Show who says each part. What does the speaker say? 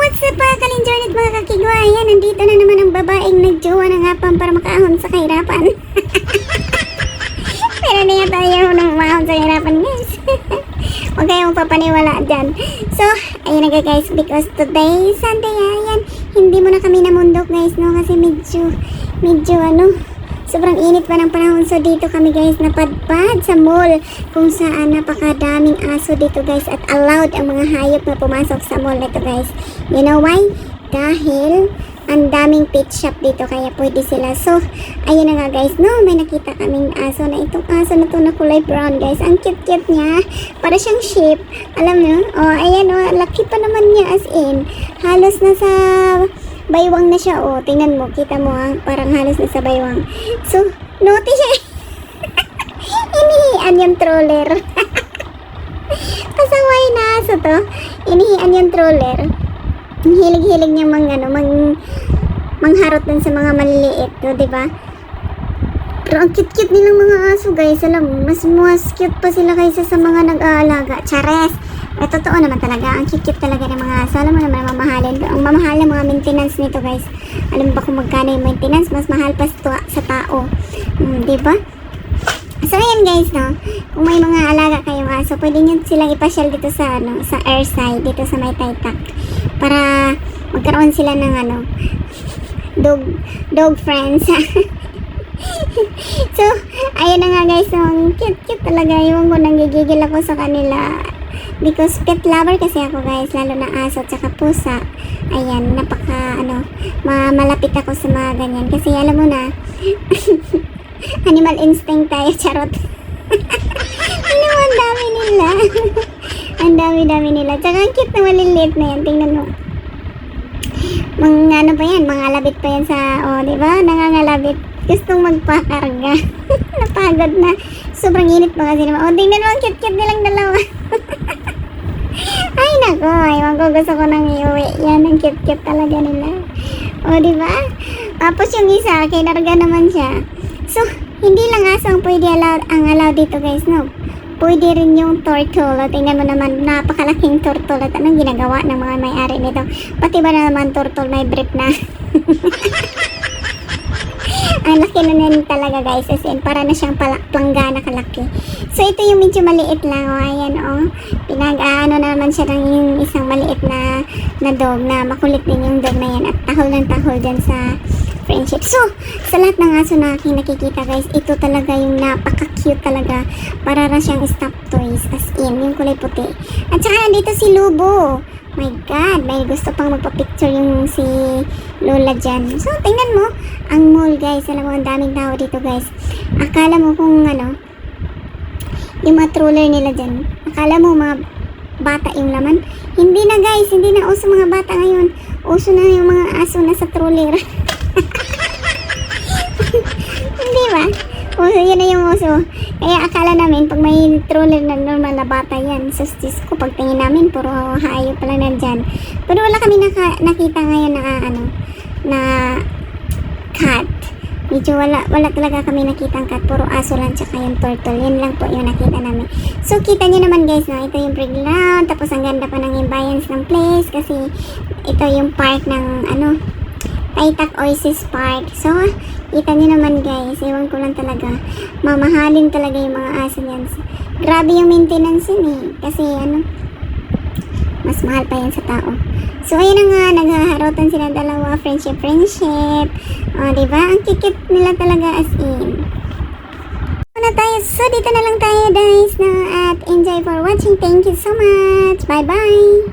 Speaker 1: What's up mga kalinjornet mga kakigwa? Ayan, nandito na naman ang babaeng nagjowa ng hapon para makaahon sa kahirapan. Pero na yata ayaw nang maahon sa kahirapan, guys. Huwag kayong papaniwala dyan. So, ayun na guys, because today, Sunday, ayan, hindi mo na kami namundok guys, no? Kasi medyo sobrang init pa ng panahon. So dito kami guys napadpad sa mall kung saan napakadaming aso dito guys at allowed ang mga hayop na pumasok sa mall nito guys. You know why? Dahil ang daming pet shop dito kaya pwede sila. So ayun na nga guys, no, may nakita kaming aso na itong aso na to na kulay brown guys. Ang cute niya, para siyang sheep, alam mo. Oh ayan, oh, laki pa naman niya, as in halos nasa baywang na siya, oh. Tingnan mo, kita mo ha, parang halos na sa baywang. So, notice siya. Inihian yung troller. Pasaway na aso to. Inihian yung troller. Ang hilig-hilig niya mangharot dun sa mga maliliit, no, diba? Pero ang cute-cute nilang mga aso, guys. Alam mo, mas cute pa sila kaysa sa mga nag-aalaga. Chares! Totoo naman talaga. Ang cute talaga ng mga aso. Alam mo naman, mamahalin. Ang mamahal ng mga maintenance nito, guys. Alam ba kung magkano yung maintenance? Mas mahal pa sa tao. Diba? So, ayan guys, no? Kung may mga alaga kayong aso, pwede nyo silang ipasyal dito sa, sa airside, dito sa may Taytay. Para magkaroon sila ng, dog friends. So, ayun na nga guys, so, ang cute talaga. Yung ko nanggigigil ako sa kanila. Because pet lover kasi ako guys, lalo na aso at saka pusa. Ayan, napaka malapit ako sa mga ganyan. Kasi alam mo na, animal instinct tayo, charot. Ano, ang dami nila. Ang dami nila. Tsaka ang cute na maliliit na yan, tingnan mo. Mga pa yan, mga labit pa yan sa, diba? Nangangalabit. Gustong magpakarga. Napagod na. Sobrang init pa kasi naman. Tingnan mo, ang cute nilang dalawa. Ay nako, ewan ko, gusto ko nang iuwi. Yan, ang cute talaga nila. Diba? Tapos yung isa, kinarga naman siya. So, hindi lang aso ang pwede allow dito guys, no? Pwede rin yung turtle. Tingnan mo naman, napakalaking turtle. At anong ginagawa ng mga may-ari nito? Pati ba naman turtle may brief na? Ang laki na nun talaga guys, as in, para na siyang planggana kalaki. So ito yung medyo maliit lang, ayan pinag-aano na naman siya ng isang maliit na dog na makulit din yung dog na yan at tahol ng tahol dyan sa friendship. So sa lahat ng aso na aking nakikita guys, ito talaga yung napaka-cute talaga, para na siyang stuffed toys, as in, yung kulay puti. At saka nandito si Lubo. My God, may gusto pang magpa-picture yung si Lola dyan. So, tingnan mo, ang mall guys. Alam mo, ang daming tao dito guys. Akala mo kung yung mga troller nila dyan. Akala mo mga bata yung laman. Hindi na guys, hindi na uso mga bata ngayon. Uso na yung mga aso na sa troller. Hindi ba? Uso, yun na yung uso. Kaya akala namin, pag may troller na normal na bata yan, sustis ko, pagtingin namin, puro hayop pala nandyan. Pero wala kami nakita ngayon na cat. Medyo wala talaga kami nakita ang cat, puro aso lang, tsaka yung turtle. Yun lang po yung nakita namin. So, kita nyo naman guys, no? Ito yung playground, tapos ang ganda pa ng ambience ng place, kasi ito yung park ng, Taytay Oasis Park. So, kita nyo naman guys, ewan ko lang talaga, mamahalin talaga yung mga aso yan. Grabe yung maintenance yun kasi mas mahal pa yan sa tao. So, ayun na nga, naghaharotan sila dalawa, friendship. Diba? Ang kikit nila talaga, as in. So, dito na lang tayo guys, at enjoy for watching. Thank you so much. Bye-bye.